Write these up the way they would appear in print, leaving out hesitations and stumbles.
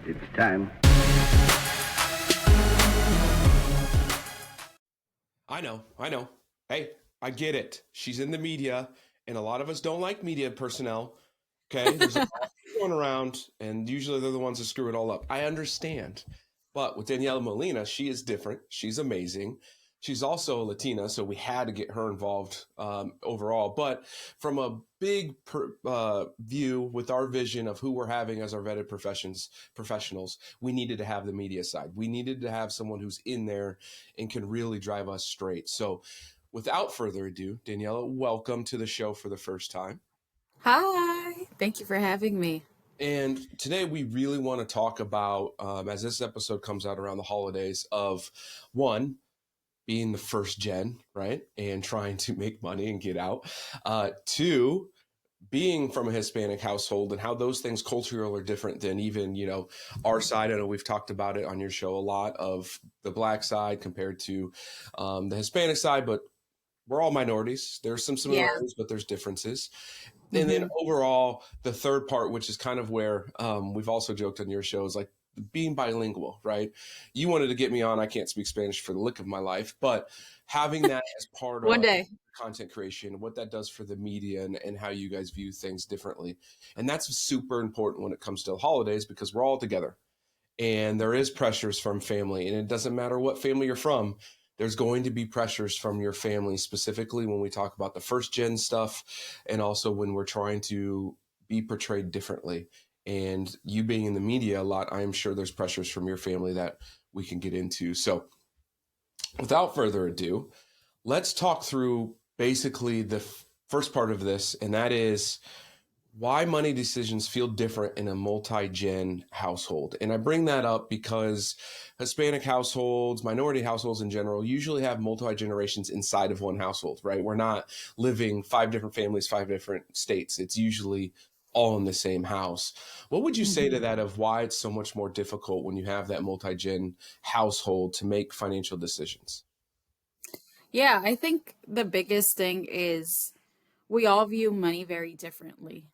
It's time. I know. Hey, I get it. She's in the media, and a lot of us don't like media personnel. Okay, there's a lot going around, and usually they're the ones that screw it all up. I understand, but with Daniela Molina, she is different. She's amazing. She's also a Latina, so we had to get her involved overall. But from a big view, with our vision of who we're having as our vetted professionals, we needed to have the media side. We needed to have someone who's in there and can really drive us straight. So, without further ado, Daniela, welcome to the show for the first time. Hi, thank you for having me. And today we really want to talk about, as this episode comes out around the holidays, of one, being the first gen, right? And trying to make money and get out. Two, being from a Hispanic household and how those things culturally are different than even, our side. I know we've talked about it on your show a lot of the Black side compared to the Hispanic side, but we're all minorities. There's some Yeah. similarities, but there's differences. And then Mhm. overall, the third part, which is kind of where we've also joked on your show, is like being bilingual, right? You wanted to get me on. I can't speak Spanish for the lick of my life, but having that as part One of day. content creation, what that does for the media and how you guys view things differently. And that's super important when it comes to the holidays because we're all together and there is pressures from family, and it doesn't matter what family you're from. There's going to be pressures from your family, specifically when we talk about the first gen stuff and also when we're trying to be portrayed differently. And you being in the media a lot, I am sure there's pressures from your family that we can get into. So without further ado, let's talk through basically the first part of this, and that is why money decisions feel different in a multi-gen household. And I bring that up because Hispanic households, minority households in general, usually have multi-generations inside of one household, right? We're not living 5 different families, 5 different states. It's usually all in the same house. What would you say to that of why it's so much more difficult when you have that multi-gen household to make financial decisions? Yeah, I think the biggest thing is we all view money very differently,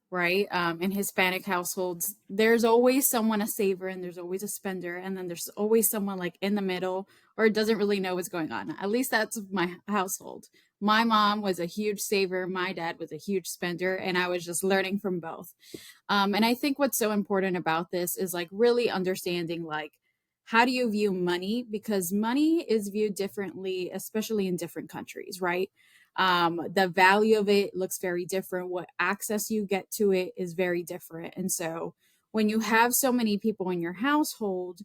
right? In Hispanic households, there's always someone a saver and there's always a spender, and then there's always someone like in the middle or doesn't really know what's going on. At least that's my household. My mom was a huge saver, my dad was a huge spender, and I was just learning from both. And I think what's so important about this is like really understanding like how do you view money, because money is viewed differently, especially in different countries, right? The value of it looks very different. What access you get to it is very different. And so when you have so many people in your household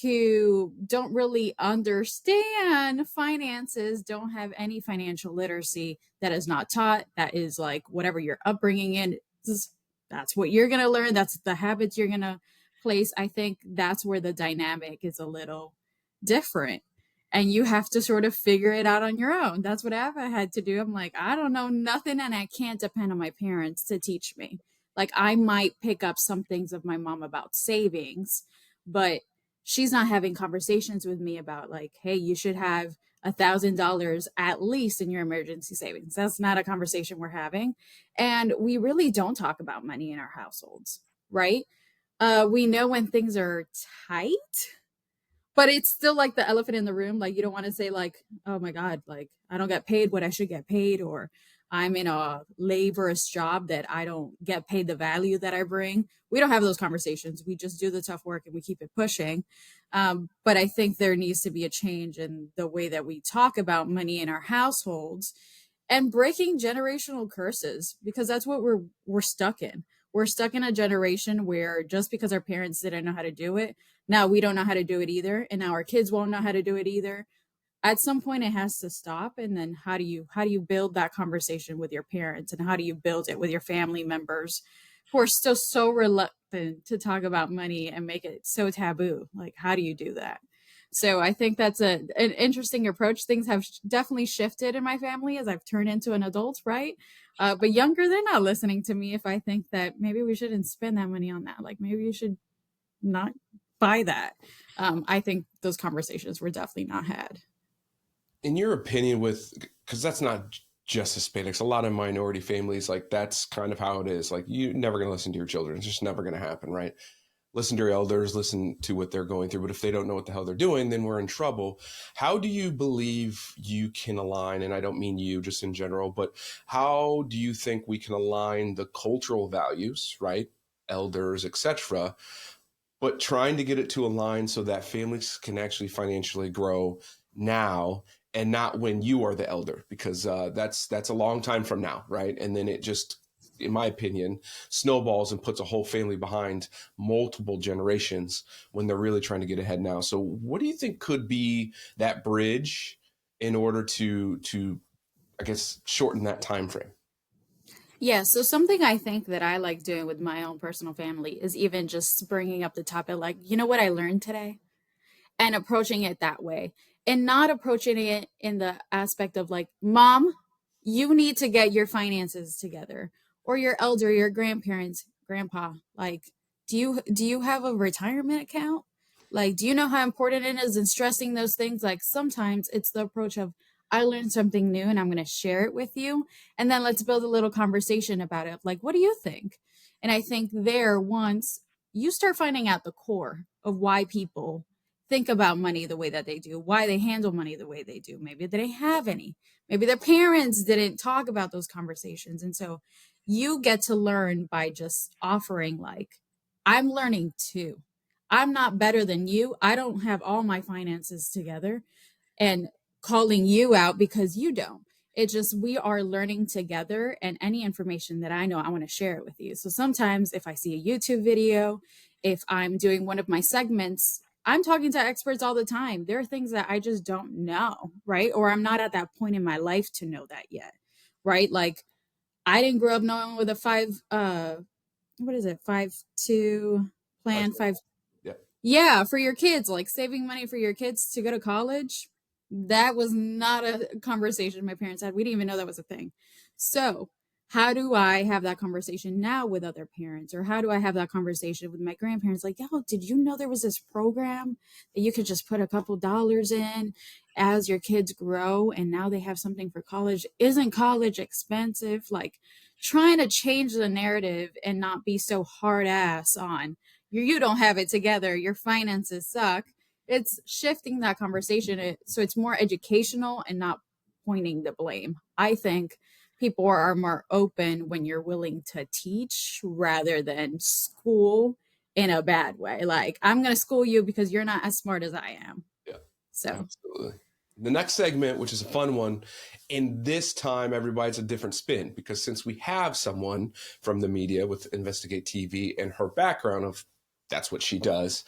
who don't really understand finances, don't have any financial literacy, that is not taught, that is like whatever your upbringing is, that's what you're going to learn, that's the habits you're going to place. I think that's where the dynamic is a little different, and you have to sort of figure it out on your own. That's what I've had to do. I'm like, I don't know nothing, and I can't depend on my parents to teach me. Like, I might pick up some things of my mom about savings, but she's not having conversations with me about like, hey, you should have $1,000 at least in your emergency savings. That's not a conversation we're having. And we really don't talk about money in our households, right? We know when things are tight, but it's still like the elephant in the room. Like, you don't want to say like, oh my God, like I don't get paid what I should get paid, or I'm in a laborious job that I don't get paid the value that I bring. We don't have those conversations. We just do the tough work and we keep it pushing. But I think there needs to be a change in the way that we talk about money in our households and breaking generational curses, because that's what we're stuck in. We're stuck in a generation where just because our parents didn't know how to do it, now we don't know how to do it either, and now our kids won't know how to do it either. At some point it has to stop, and then how do you build that conversation with your parents, and how do you build it with your family members who are still so reluctant to talk about money and make it so taboo? Like, how do you do that? So I think that's an interesting approach. Things have definitely shifted in my family as I've turned into an adult, right? But younger, they're not listening to me if I think that maybe we shouldn't spend that money on that. Like, maybe you should not buy that. I think those conversations were definitely not had. In your opinion, because that's not just Hispanics, a lot of minority families, like that's kind of how it is. Like you're never going to listen to your children. It's just never going to happen, right? listen to your elders, listen to what they're going through. But if they don't know what the hell they're doing, then we're in trouble. How do you believe you can align? And I don't mean you, just in general, but how do you think we can align the cultural values, right? Elders, etc., but trying to get it to align so that families can actually financially grow now and not when you are the elder, because that's a long time from now, right? And then it just, in my opinion, snowballs and puts a whole family behind multiple generations when they're really trying to get ahead now. So what do you think could be that bridge in order to I guess shorten that time frame? Yeah, so something I think that I like doing with my own personal family is even just bringing up the topic like, you know what I learned today? And approaching it that way and not approaching it in the aspect of like, mom, you need to get your finances together, or your elder, your grandparents, grandpa, like, do you have a retirement account? Like, do you know how important it is, and stressing those things? Like, sometimes it's the approach of, I learned something new and I'm going to share it with you, and then let's build a little conversation about it. Like, what do you think? And I think there, once you start finding out the core of why people think about money the way that they do, why they handle money the way they do. Maybe they didn't have any. Maybe their parents didn't talk about those conversations. And so you get to learn by just offering, like, I'm learning too. I'm not better than you. I don't have all my finances together, and calling you out because you don't. It just, we are learning together, and any information that I know, I want to share it with you. So sometimes if I see a YouTube video, if I'm doing one of my segments, I'm talking to experts all the time. There are things that I just don't know, right? Or I'm not at that point in my life to know that yet, right? Like, I didn't grow up knowing with a what is it, 5-2 Like, plan, five. yeah. Yeah, for your kids, like saving money for your kids to go to college. That was not a conversation my parents had. We didn't even know that was a thing. So, how do I have that conversation now with other parents? Or how do I have that conversation with my grandparents? Like, yo, did you know there was this program that you could just put a couple dollars in as your kids grow, and now they have something for college? Isn't college expensive? Like, trying to change the narrative and not be so hard ass on, you don't have it together, your finances suck. It's shifting that conversation so it's more educational and not pointing the blame. I think people are more open when you're willing to teach rather than school in a bad way. Like, I'm going to school you because you're not as smart as I am. Yeah, So, absolutely. The next segment, which is a fun one, and this time everybody's a different spin because since we have someone from the media with Investigate TV and her background of that's what she does,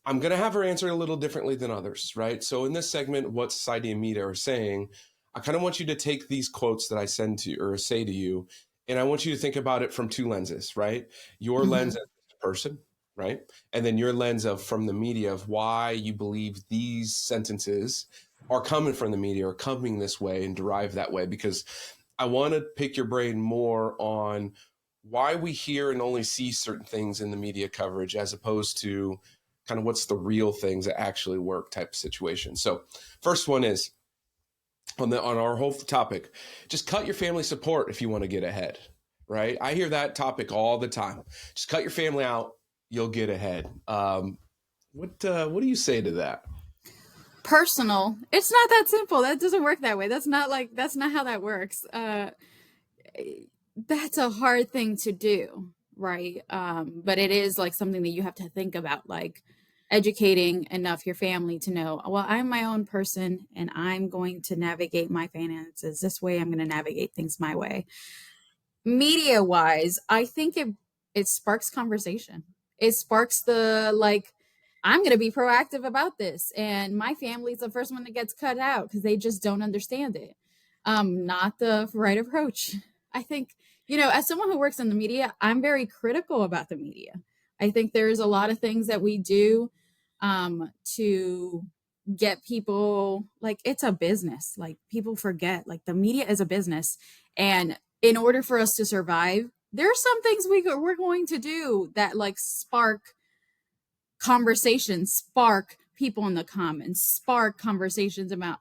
I'm going to have her answer a little differently than others, right? So in this segment, what society and media are saying, I kind of want you to take these quotes that I send to you or say to you, and I want you to think about it from two lenses, right? Your lens mhm. as a person, right? And then your lens of from the media of why you believe these sentences are coming from the media or coming this way and derived that way. Because I want to pick your brain more on why we hear and only see certain things in the media coverage as opposed to kind of what's the real things that actually work type of situation. So first one is on our whole topic, just cut your family support if you want to get ahead, right? I hear that topic all the time. Just cut your family out, you'll get ahead. What do you say to that? Personal. It's not that simple. That doesn't work that way. That's not how that works. That's a hard thing to do, right? But it is like something that you have to think about, like educating enough your family to know, well, I'm my own person and I'm going to navigate my finances this way. I'm going to navigate things my way. Media wise, I think it sparks conversation. It sparks the, like, I'm going to be proactive about this, and my family's the first one that gets cut out because they just don't understand it. Not the right approach. I think, as someone who works in the media, I'm very critical about the media. I think there's a lot of things that we do to get people, like, it's a business. Like, people forget, like, the media is a business, and in order for us to survive, there are some things we're going to do that, like, spark conversations, spark people in the comments, spark conversations about,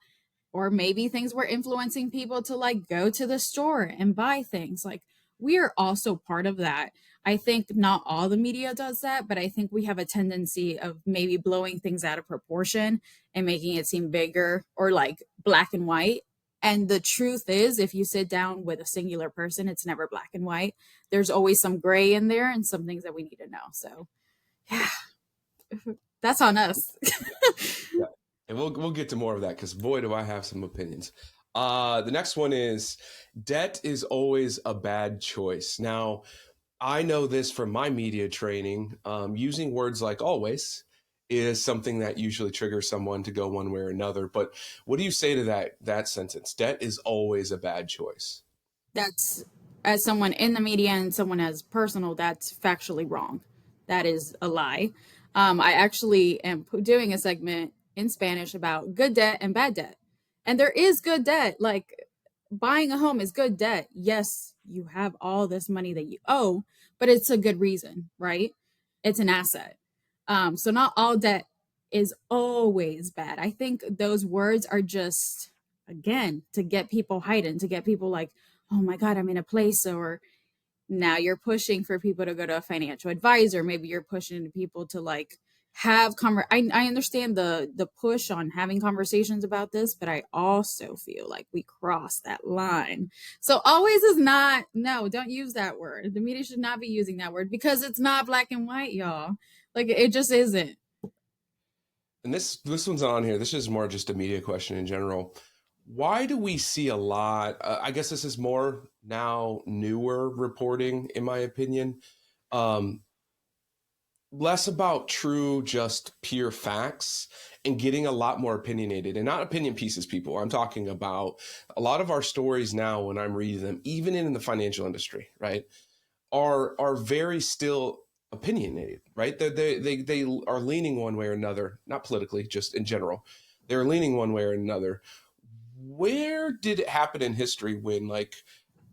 or maybe things we're influencing people to, like, go to the store and buy things. Like, we are also part of that. I think not all the media does that, but I think we have a tendency of maybe blowing things out of proportion and making it seem bigger or like black and white. And the truth is, if you sit down with a singular person, it's never black and white. There's always some gray in there and some things that we need to know. So, yeah, that's on us. Yeah. And we'll get to more of that because boy, do I have some opinions. The next one is debt is always a bad choice. Now, I know this from my media training. Using words like always is something that usually triggers someone to go one way or another. But what do you say to that sentence? Debt is always a bad choice. That's, as someone in the media and someone as personal, that's factually wrong. That is a lie. I actually am doing a segment in Spanish about good debt and bad debt. And there is good debt. Like buying a home is good debt. Yes, you have all this money that you owe, but it's a good reason, right? It's an asset. So not all debt is always bad. I think those words are just, again, to get people heightened, to get people like, oh my God, I'm in a place. Or now you're pushing for people to go to a financial advisor. Maybe you're pushing people to like have I understand the push on having conversations about this, but I also feel like we cross that line. So always is not, no, don't use that word. The media should not be using that word because it's not black and white, y'all. Like it just isn't. And this one's on here. This is more just a media question in general. Why do we see a lot? I guess this is more now newer reporting, in my opinion. Um, Less about true, just pure facts and getting a lot more opinionated and not opinion pieces, people. I'm talking about a lot of our stories now when I'm reading them, even in the financial industry, right, are very still opinionated, right? They are leaning one way or another, not politically, just in general. They're leaning one way or another. Where did it happen in history when, like,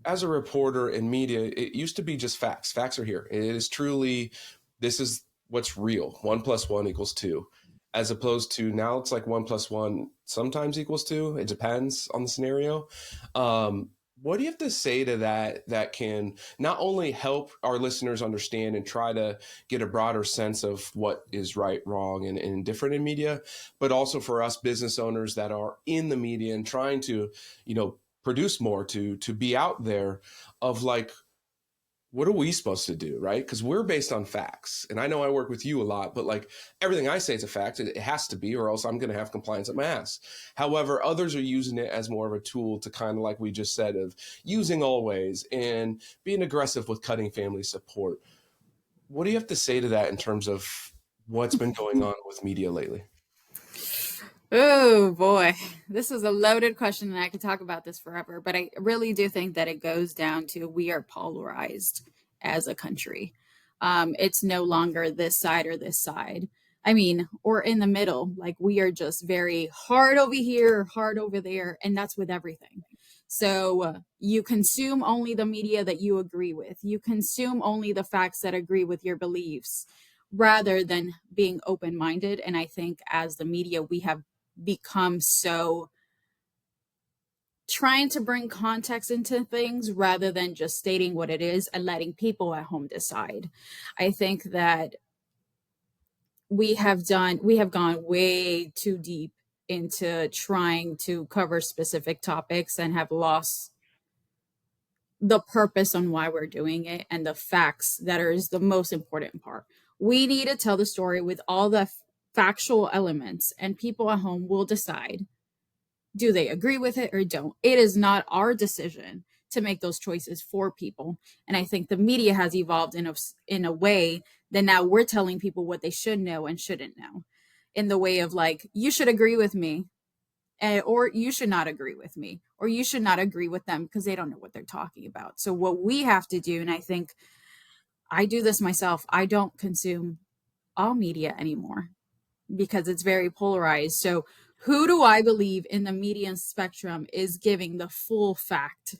as a reporter in media, it used to be just facts. Facts are here. It is truly, this is what's real. 1+1 = 2, as opposed to now it's like 1+1 sometimes equals 2. It depends on the scenario. What do you have to say to that that can not only help our listeners understand and try to get a broader sense of what is right, wrong, and indifferent in media, but also for us business owners that are in the media and trying to, produce more, to be out there, of like, what are we supposed to do, right? Because we're based on facts. And I know I work with you a lot, but like everything I say is a fact. It has to be, or else I'm going to have compliance at my ass. However, others are using it as more of a tool to kind of, like we just said, of using always and being aggressive with cutting family support. What do you have to say to that in terms of what's been going on with media lately? Oh boy, this is a loaded question, and I could talk about this forever. But I really do think that it goes down to we are polarized as a country. It's no longer this side or this side. I mean, or in the middle. Like we are just very hard over here, hard over there, and that's with everything. So you consume only the media that you agree with. You consume only the facts that agree with your beliefs rather than being open minded. And I think as the media, we have become so trying to bring context into things rather than just stating what it is and letting people at home decide. I think that we have gone way too deep into trying to cover specific topics and have lost the purpose on why we're doing it and the facts that is the most important part. We need to tell the story with all the factual elements, and people at home will decide, do they agree with it or don't. It is not our decision to make those choices for people. And I think the media has evolved in a way that now we're telling people what they should know and shouldn't know, in the way of like, you should agree with me, or you should not agree with me, or you should not agree with them because they don't know what they're talking about. So what we have to do, and I think I do this myself, I don't consume all media anymore because it's very polarized. So who do I believe in the media spectrum is giving the full fact?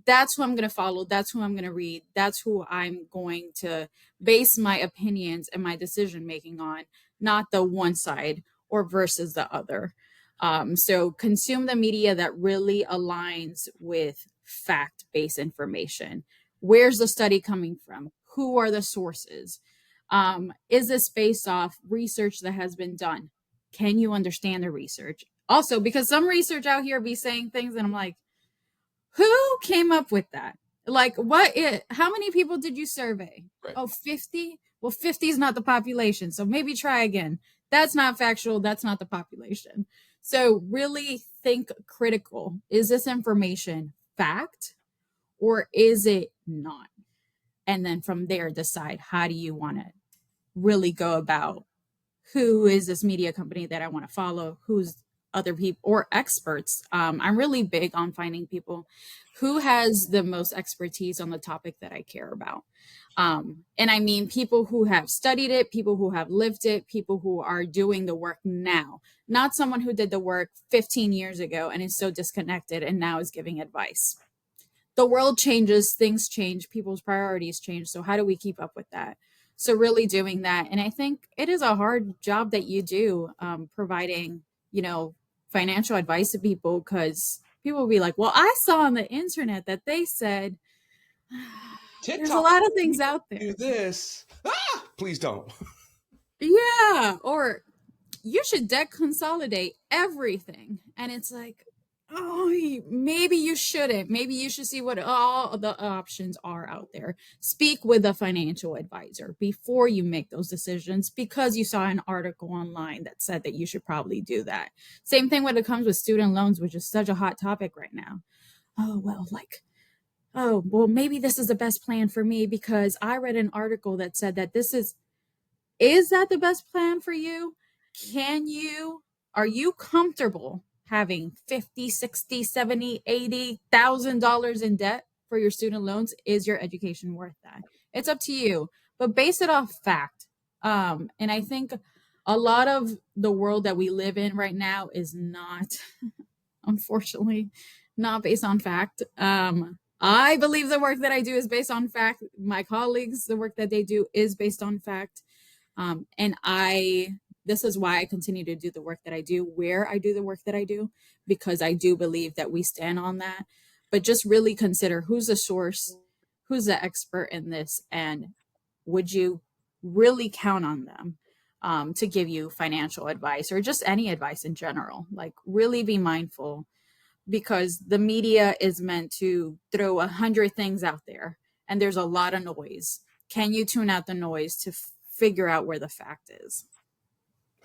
That's who I'm going to follow. That's who I'm going to read. That's who I'm going to base my opinions and my decision making on, not the one side or versus the other. So consume the media that really aligns with fact based information Where's the study coming from? Who are the sources? Is this based off research that has been done? Can you understand the research? Also, because some research out here be saying things, and I'm like, who came up with that? Like, how many people did you survey? Right. Oh, 50? Well, 50 is not the population. So maybe try again. That's not factual. That's not the population. So really think critical. Is this information fact or is it not? And then from there, decide how do you want to really go about who is this media company that I want to follow, who's other people or experts. I'm really big on finding people who has the most expertise on the topic that I care about. And I mean people who have studied it, people who have lived it, people who are doing the work now, not someone who did the work 15 years ago and is so disconnected and now is giving advice. The world changes, things change, people's priorities change. So how do we keep up with that? So really doing that. And I think it is a hard job that you do, providing, financial advice to people, because people will be like, well, I saw on the internet that they said there's a TikTok, lot of things you out do there. this. Please don't. Yeah. Or you should debt consolidate everything. And it's like, oh, maybe you shouldn't. Maybe you should see what all the options are out there. Speak with a financial advisor before you make those decisions, because you saw an article online that said that you should probably do that. Same thing when it comes with student loans, which is such a hot topic right now. Oh, well, maybe this is the best plan for me because I read an article that said that is that the best plan for you? Are you comfortable having 50, 60, 70, 80,000 dollars in debt for your student loans? Is your education worth that? It's up to you, but base it off fact. And I think a lot of the world that we live in right now is not, unfortunately, not based on fact. I believe the work that I do is based on fact. My colleagues, the work that they do is based on fact. And this is why I continue to do the work that I do, where I do the work that I do, because I do believe that we stand on that. But just really consider who's the source, who's the expert in this, and would you really count on them to give you financial advice or just any advice in general? Like, really be mindful, because the media is meant to throw 100 things out there and there's a lot of noise. Can you tune out the noise to figure out where the fact is?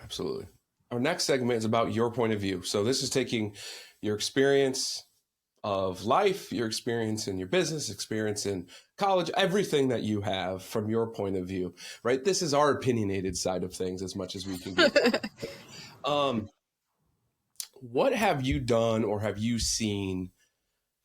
Absolutely. Our next segment is about your point of view. So this is taking your experience of life, your experience in your business, experience in college, everything that you have from your point of view, right? This is our opinionated side of things as much as we can get. um, what have you done or have you seen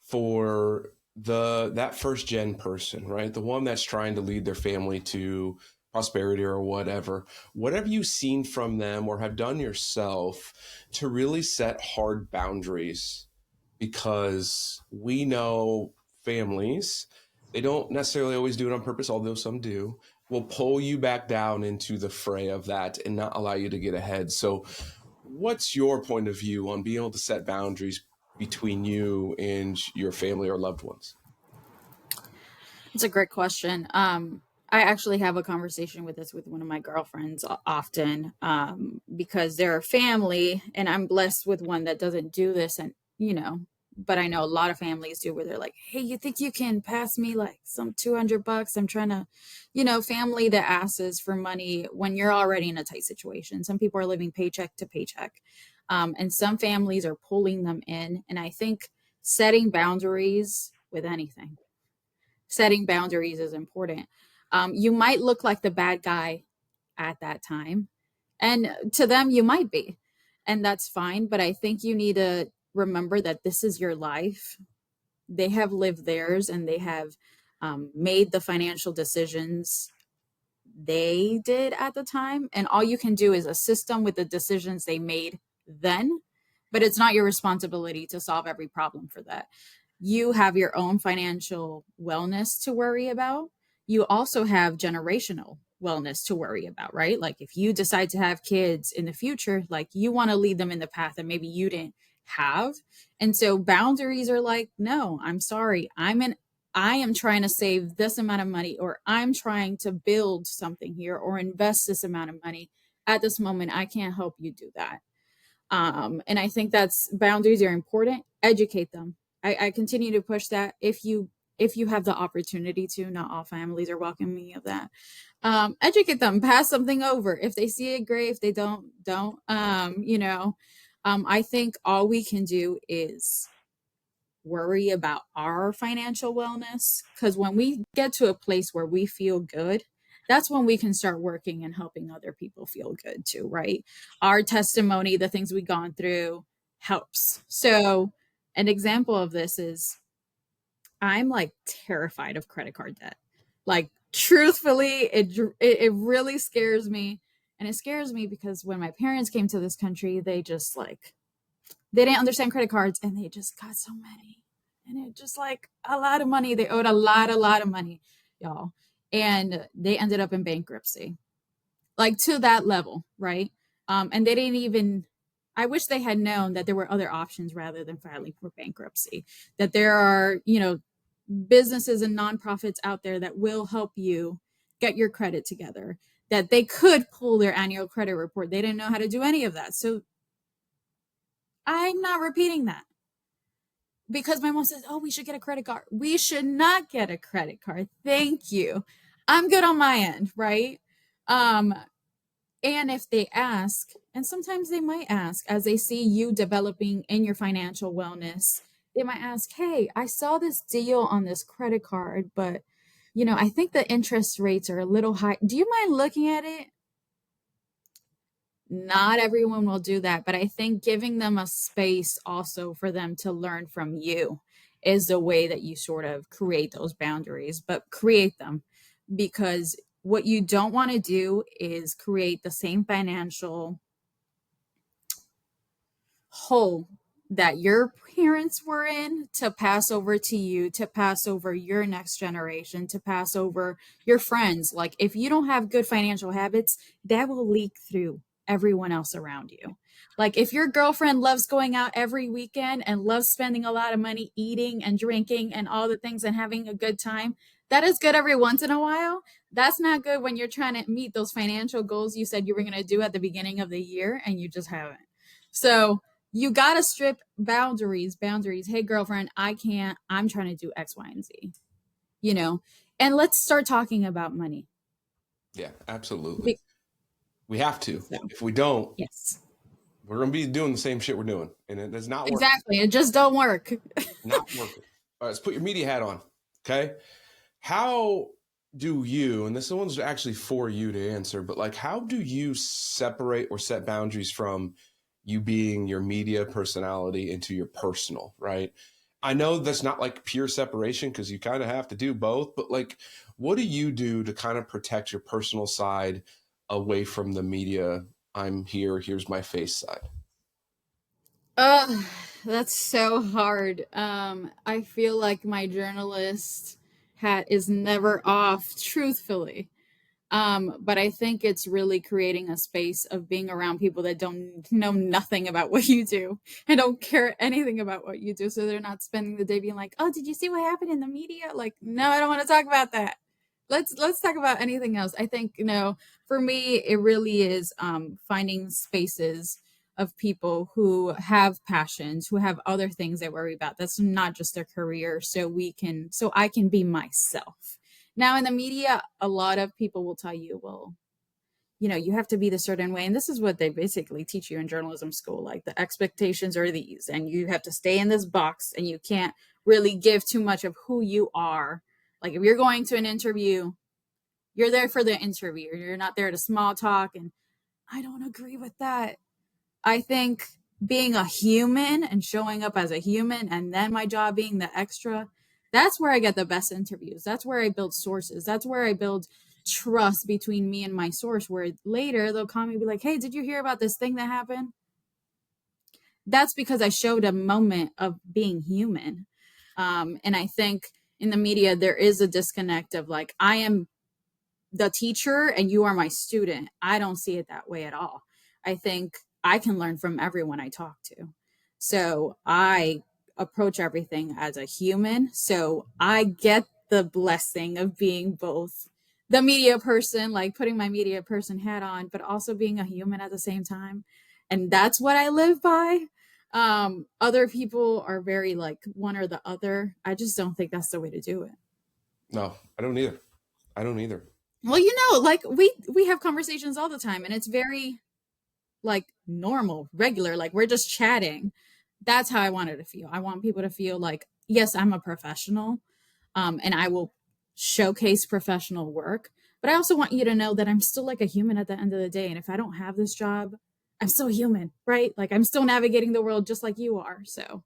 for that first gen person, right? The one that's trying to lead their family to prosperity or whatever. What have you seen from them or have done yourself to really set hard boundaries? Because we know families, they don't necessarily always do it on purpose, although some do, will pull you back down into the fray of that and not allow you to get ahead. So what's your point of view on being able to set boundaries between you and your family or loved ones? It's a great question. I actually have a conversation with this with one of my girlfriends often, because they're a family, and I'm blessed with one that doesn't do this, and but I know a lot of families do, where they're like, "Hey, you think you can pass me like some $200? I'm trying to, family that asks for money when you're already in a tight situation. Some people are living paycheck to paycheck, and some families are pulling them in, and I think setting boundaries with anything setting boundaries is important. You might look like the bad guy at that time, and to them, you might be, and that's fine. But I think you need to remember that this is your life. They have lived theirs, and they have made the financial decisions they did at the time. And all you can do is assist them with the decisions they made then. But it's not your responsibility to solve every problem for that. You have your own financial wellness to worry about. You also have generational wellness to worry about, right? Like if you decide to have kids in the future, like you want to lead them in the path that maybe you didn't have. And so boundaries are like, no, I'm sorry. I am trying to save this amount of money, or I'm trying to build something here or invest this amount of money at this moment. I can't help you do that. And I think that's boundaries are important. Educate them. I continue to push that if you have the opportunity to. Not all families are welcoming of that. Educate them, pass something over. If they see it, great. If they don't. I think all we can do is worry about our financial wellness, because when we get to a place where we feel good, that's when we can start working and helping other people feel good too, right? Our testimony, the things we've gone through, helps. So an example of this is I'm like terrified of credit card debt. Like truthfully, it really scares me. And it scares me because when my parents came to this country, they just like they didn't understand credit cards and they just got so many. And it just like a lot of money. They owed a lot of money, y'all. And they ended up in bankruptcy. Like to that level, right? And they didn't even I wish they had known that there were other options rather than filing for bankruptcy. That there are, businesses and nonprofits out there that will help you get your credit together. That they could pull their annual credit report. They didn't know how to do any of that. So I'm not repeating that because my mom says, "Oh, we should get a credit card." We should not get a credit card. Thank you. I'm good on my end, right? Um, and if they ask, and sometimes they might ask as they see you developing in your financial wellness, they might ask, "Hey, I saw this deal on this credit card, but I think the interest rates are a little high. Do you mind looking at it?" Not everyone will do that, but I think giving them a space also for them to learn from you is the way that you sort of create those boundaries, but create them, because what you don't want to do is create the same financial hole that your parents were in to pass over to you, to pass over your next generation, to pass over your friends. Like if you don't have good financial habits, that will leak through everyone else around you. Like if your girlfriend loves going out every weekend and loves spending a lot of money eating and drinking and all the things and having a good time, that is good every once in a while. That's not good when you're trying to meet those financial goals you said you were going to do at the beginning of the year and you just haven't. So, you got to strip boundaries. Hey, girlfriend, I can't. I'm trying to do X, Y, and Z, you know? And let's start talking about money. Yeah, absolutely. Be- We have to. so, If we don't, yes, we're going to be doing the same shit we're doing, and it's not working. exactly. It just don't work. Not working. All right, let's put your media hat on. Okay. How do you, and this one's actually for you to answer, but like, how do you separate or set boundaries from you being your media personality into your personal, right? I know that's not like pure separation because you kind of have to do both, but like, what do you do to kind of protect your personal side away from the media? I'm here, here's my face side. uh, that's so hard. I feel like my journalist hat is never off, truthfully. But I think it's really creating a space of being around people that don't know nothing about what you do and don't care anything about what you do. So they're not spending the day being like, "Oh, did you see what happened in the media?" Like, no, I don't want to talk about that. Let's talk about anything else. I think, for me, it really is finding spaces of people who have passions, who have other things they worry about. That's not just their career. So I can be myself. Now, in the media, a lot of people will tell you, well, you have to be the certain way. And this is what they basically teach you in journalism school. Like the expectations are these, and you have to stay in this box and you can't really give too much of who you are. Like if you're going to an interview, you're there for the interview. You're not there to small talk. And I don't agree with that. I think being a human and showing up as a human and then my job being the extra, that's where I get the best interviews. That's where I build sources. That's where I build trust between me and my source, where later they'll call me and be like, "Hey, did you hear about this thing that happened?" That's because I showed a moment of being human. And I think in the media, there is a disconnect of like, I am the teacher and you are my student. I don't see it that way at all. I think I can learn from everyone I talk to. So I approach everything as a human. So I get the blessing of being both the media person, like putting my media person hat on, but also being a human at the same time. And that's what I live by. Other people are very like one or the other. I just don't think that's the way to do it. No, I don't either. I don't either. Well, like we have conversations all the time and it's very like normal, regular, like we're just chatting. That's how I want it to feel. I want people to feel like, yes, I'm a professional, and I will showcase professional work. But I also want you to know that I'm still like a human at the end of the day. And if I don't have this job, I'm still human, right? Like I'm still navigating the world just like you are. So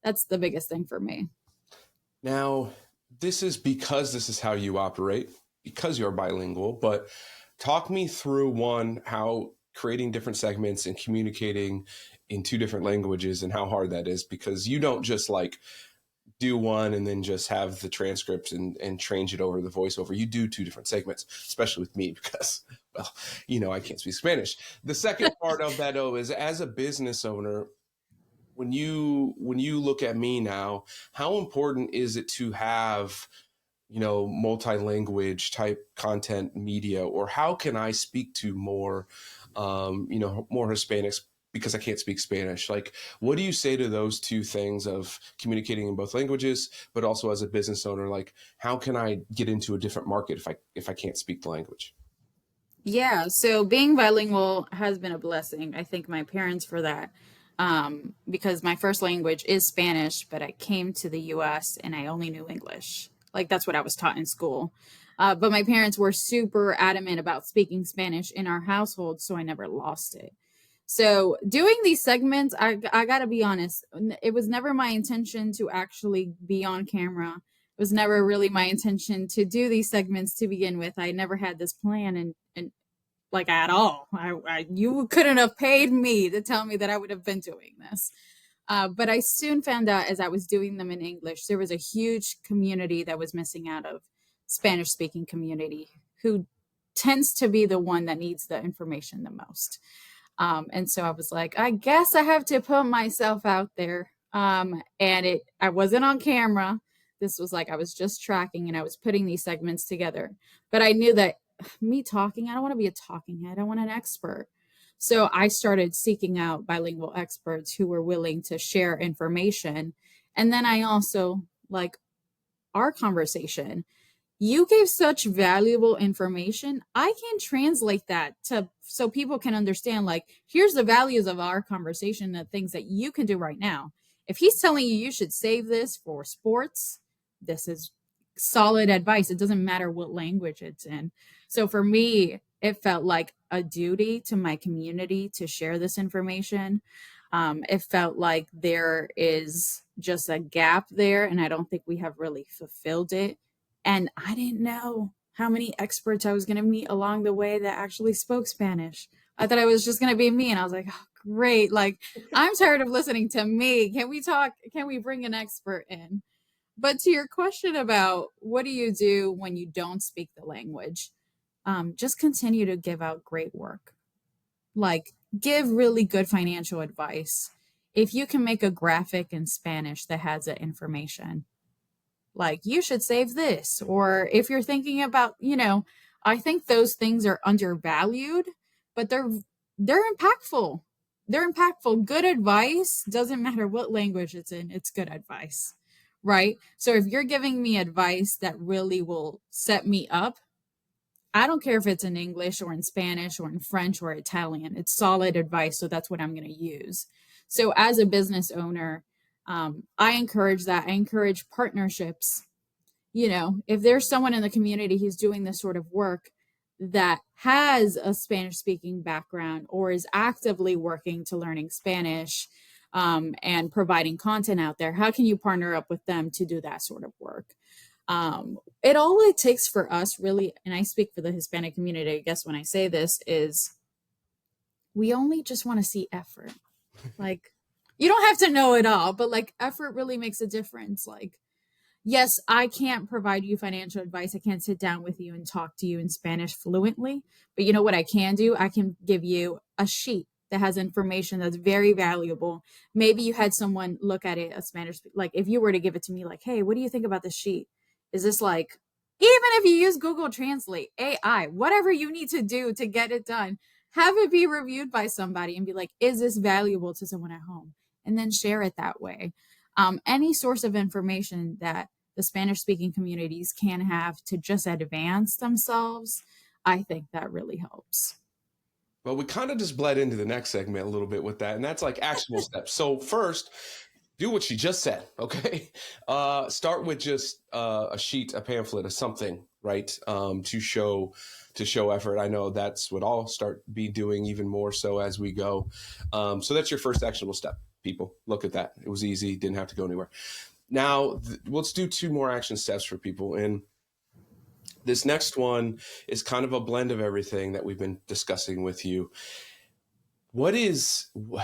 that's the biggest thing for me. Now, this is how you operate, because you're bilingual, but talk me through one, how creating different segments and communicating in two different languages and how hard that is, because you don't just like do one and then just have the transcript and change it over the voiceover. You do two different segments, especially with me because, well, I can't speak Spanish. The second part of that, though, is as a business owner, when you look at me now, how important is it to have multi-language type content media, or how can I speak to more more Hispanics because I can't speak Spanish? Like, what do you say to those two things of communicating in both languages, but also as a business owner, like how can I get into a different market if I can't speak the language? Yeah, so being bilingual has been a blessing. I thank my parents for that. Because my first language is Spanish, but I came to the US and I only knew English. Like that's what I was taught in school. But my parents were super adamant about speaking Spanish in our household, so I never lost it. So doing these segments, I gotta be honest, it was never my intention to actually be on camera. It was never really my intention to do these segments to begin with. I never had this plan and like at all. You couldn't have paid me to tell me that I would have been doing this. But I soon found out as I was doing them in English, there was a huge community that was missing out of Spanish speaking community who tends to be the one that needs the information the most. And so I was like, I guess I have to put myself out there. And I wasn't on camera. This was like I was just tracking and I was putting these segments together. But I knew that me talking, I don't want to be a talking head. I want an expert. So I started seeking out bilingual experts who were willing to share information. And then I also like our conversation. You gave such valuable information. I can translate that to so people can understand like here's the values of our conversation, the things that you can do right now. If he's telling you you should save this for sports, this is solid advice. It doesn't matter what language it's in. So for me, it felt like a duty to my community to share this information. It felt like there is just a gap there, and I don't think we have really fulfilled it. And I didn't know how many experts I was going to meet along the way that actually spoke Spanish. I thought I was just going to be me. And I was like, oh, great. Like, I'm tired of listening to me. Can we talk? Can we bring an expert in? But to your question about what do you do when you don't speak the language, just continue to give out great work. Like, give really good financial advice. If you can make a graphic in Spanish that has that information, like you should save this, or if you're thinking about, I think those things are undervalued, but they're impactful. They're impactful. Good advice doesn't matter what language it's in, it's good advice, right? So if you're giving me advice that really will set me up, I don't care if it's in English or in Spanish or in French or Italian, it's solid advice, so that's what I'm going to use. So as a business owner, I encourage that. I encourage partnerships. If there's someone in the community who's doing this sort of work that has a Spanish speaking background or is actively working to learning Spanish, and providing content out there, how can you partner up with them to do that sort of work? It takes for us really, and I speak for the Hispanic community, I guess, when I say this, is we only just want to see effort. Like, you don't have to know it all, but like effort really makes a difference. Like, yes, I can't provide you financial advice. I can't sit down with you and talk to you in Spanish fluently. But you know what I can do? I can give you a sheet that has information that's very valuable. Maybe you had someone look at it, a Spanish, like if you were to give it to me, like, hey, what do you think about this sheet? Is this like, even if you use Google Translate, AI, whatever you need to do to get it done, have it be reviewed by somebody and be like, is this valuable to someone at home? And then share it that way. Any source of information that the Spanish speaking communities can have to just advance themselves, I think that really helps. Well, we kind of just bled into the next segment a little bit with that, and that's like actionable steps. So first, do what she just said, okay? Start with just a sheet, a pamphlet, or something, right? To show effort. I know that's what I'll start be doing even more so as we go. So that's your first actionable step, people. Look at that. It was easy, didn't have to go anywhere. Now, let's do 2 more action steps for people. And this next one is kind of a blend of everything that we've been discussing with you. How do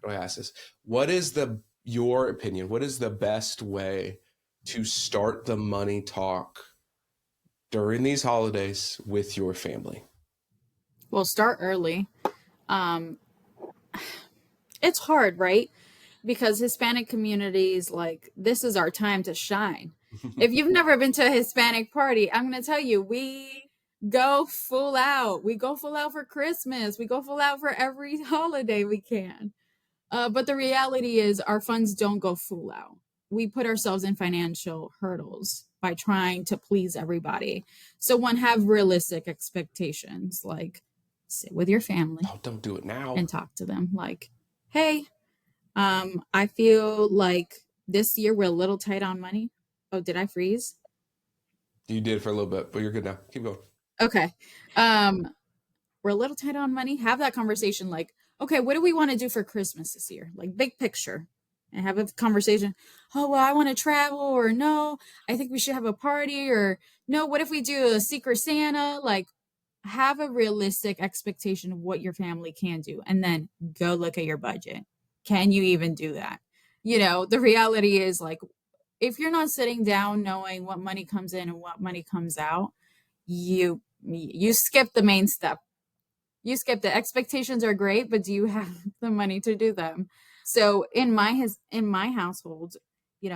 I ask this? What is your opinion? What is the best way to start the money talk during these holidays with your family? Well, start early. Um, it's hard, right? Because Hispanic communities, like, this is our time to shine. If you've never been to a Hispanic party, I'm going to tell you, we go full out. We go full out for Christmas. We go full out for every holiday we can. But the reality is, our funds don't go full out. We put ourselves in financial hurdles by trying to please everybody. So, one, have realistic expectations, like sit with your family Oh, don't do it now. and talk to them. Like, hey, I feel like this year we're a little tight on money. Oh, did I freeze? You did for a little bit, but you're good now. Keep going. Okay. We're a little tight on money. Have that conversation like, okay, what do we want to do for Christmas this year? Like big picture. And have a conversation. Oh, well, I want to travel, or no, I think we should have a party, or no, what if we do a secret Santa? Like, have a realistic expectation of what your family can do, and then go look at your budget. Can you even do that? The reality is, like, if you're not sitting down knowing what money comes in and what money comes out, you skip the main step. You skip the expectations are great, but do you have the money to do them? So in my household,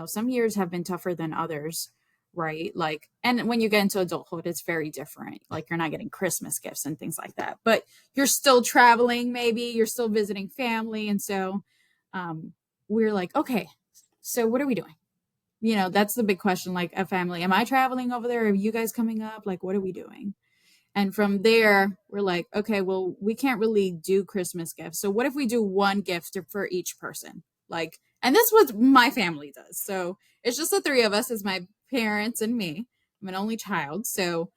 some years have been tougher than others, right? Like, and when you get into adulthood, it's very different. Like, you're not getting Christmas gifts and things like that, but you're still traveling, maybe you're still visiting family. And so we're like, okay, so what are we doing? That's the big question. Like, a family, am I traveling over there? Are you guys coming up? Like, what are we doing? And from there, we're like, okay, well, we can't really do Christmas gifts. So what if we do one gift for each person? Like, and that's what my family does. So it's just the 3 of us, as my parents and me. I'm an only child. So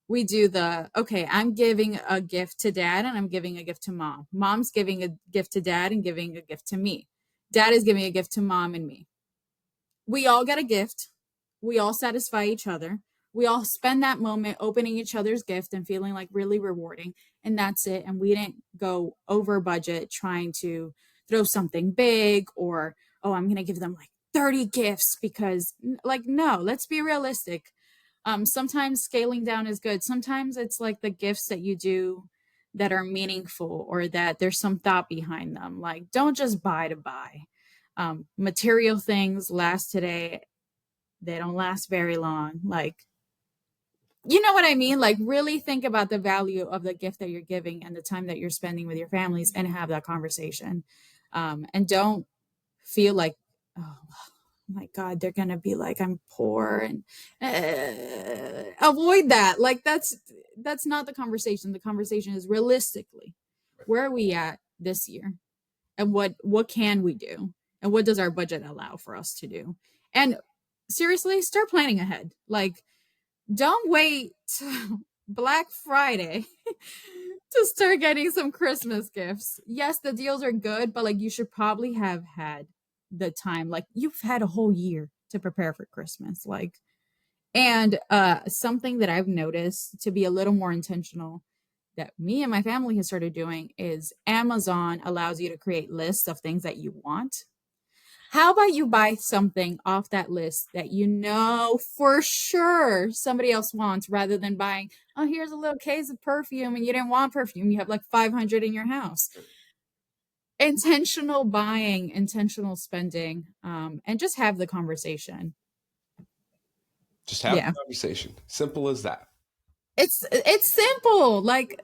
we do okay, I'm giving a gift to dad and I'm giving a gift to mom. Mom's giving a gift to dad and giving a gift to me. Dad is giving a gift to mom and me. We all get a gift. We all satisfy each other. We all spend that moment opening each other's gift and feeling like really rewarding. And that's it. And we didn't go over budget trying to throw something big, or, oh, I'm going to give them like 30 gifts because, like, no, let's be realistic. Sometimes scaling down is good. Sometimes it's like the gifts that you do that are meaningful, or that there's some thought behind them. Like, don't just buy to buy. Material things last today, they don't last very long. Like, you know what I mean? Like, really think about the value of the gift that you're giving and the time that you're spending with your families, and have that conversation. And don't feel like, oh my God, they're going to be like, I'm poor, and avoid that. Like, that's not the conversation. The conversation is, realistically, where are we at this year? And what can we do? And what does our budget allow for us to do? And seriously, start planning ahead. Like, don't wait till Black Friday to start getting some Christmas gifts. Yes, the deals are good, but like, you should probably have had the time. Like, you've had a whole year to prepare for Christmas. Like, and something that I've noticed to be a little more intentional, that me and my family has started doing, is Amazon allows you to create lists of things that you want. How about you buy something off that list that you know for sure somebody else wants, rather than buying, oh, here's a little case of perfume, and you didn't want perfume. You have like 500 in your house. intentional buying, intentional spending, and just have the conversation. Just have Yeah. the conversation. Simple as that. It's simple. Like,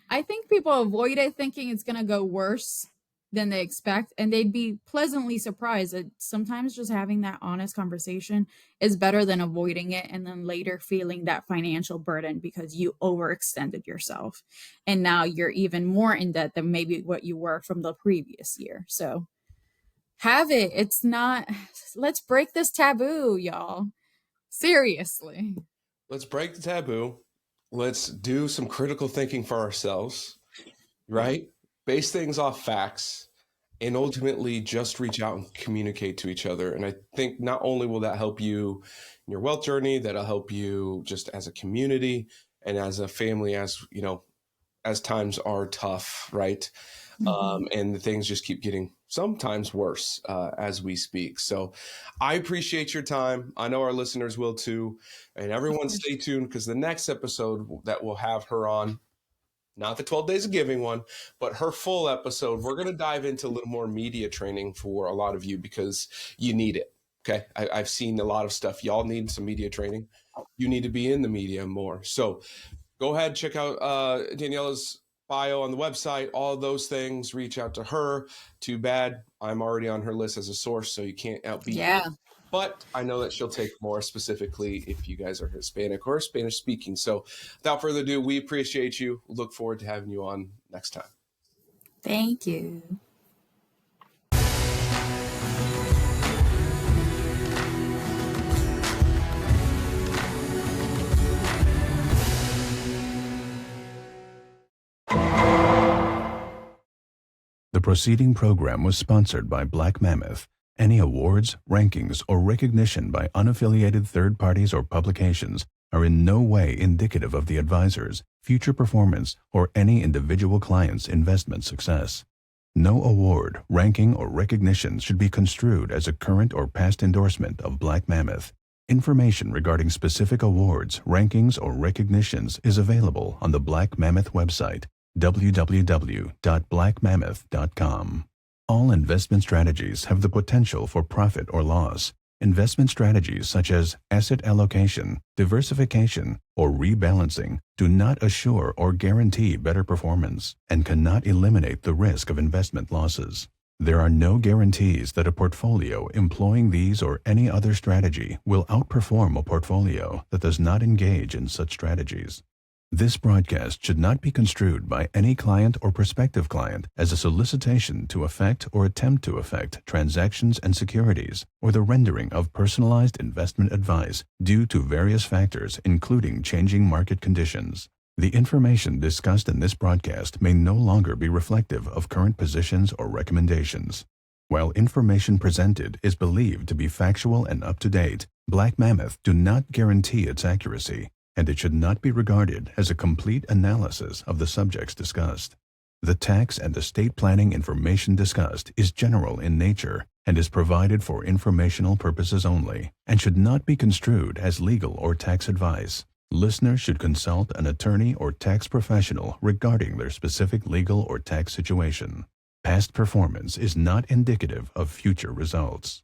I think people avoid it thinking it's gonna go worse than they expect, and they'd be pleasantly surprised that sometimes just having that honest conversation is better than avoiding it and then later feeling that financial burden because you overextended yourself. And now you're even more in debt than maybe what you were from the previous year. So have it. It's not, let's break this taboo, y'all. Seriously. Let's break the taboo. Let's do some critical thinking for ourselves, right? Base things off facts and ultimately just reach out and communicate to each other. And I think not only will that help you in your wealth journey, that'll help you just as a community and as a family, as you know, as times are tough, right? And the things just keep getting sometimes worse as we speak. So I appreciate your time. I know our listeners will too. And everyone stay tuned because the next episode that we'll have her on, not the 12 Days of Giving one, but her full episode, we're going to dive into a little more media training for a lot of you because you need it. Okay. I've seen a lot of stuff. Y'all need some media training. You need to be in the media more. So go ahead, check out Daniela's bio on the website, all those things. Reach out to her. Too bad I'm already on her list as a source, so you can't outbeat Yeah. me. But I know that she'll take more specifically if you guys are Hispanic or Spanish speaking. So without further ado, we appreciate you. Look forward to having you on next time. Thank you. The preceding program was sponsored by Black Mammoth. Any awards, rankings, or recognition by unaffiliated third parties or publications are in no way indicative of the advisor's future performance or any individual client's investment success. No award, ranking, or recognition should be construed as a current or past endorsement of Black Mammoth. Information regarding specific awards, rankings, or recognitions is available on the Black Mammoth website, www.blackmammoth.com. All investment strategies have the potential for profit or loss. Investment strategies such as asset allocation, diversification, or rebalancing do not assure or guarantee better performance and cannot eliminate the risk of investment losses. There are no guarantees that a portfolio employing these or any other strategy will outperform a portfolio that does not engage in such strategies. This broadcast should not be construed by any client or prospective client as a solicitation to effect or attempt to effect transactions and securities or the rendering of personalized investment advice due to various factors including changing market conditions. The information discussed in this broadcast may no longer be reflective of current positions or recommendations. While information presented is believed to be factual and up-to-date, Black Mammoth do not guarantee its accuracy, and it should not be regarded as a complete analysis of the subjects discussed. The tax and estate planning information discussed is general in nature and is provided for informational purposes only and should not be construed as legal or tax advice. Listeners should consult an attorney or tax professional regarding their specific legal or tax situation. Past performance is not indicative of future results.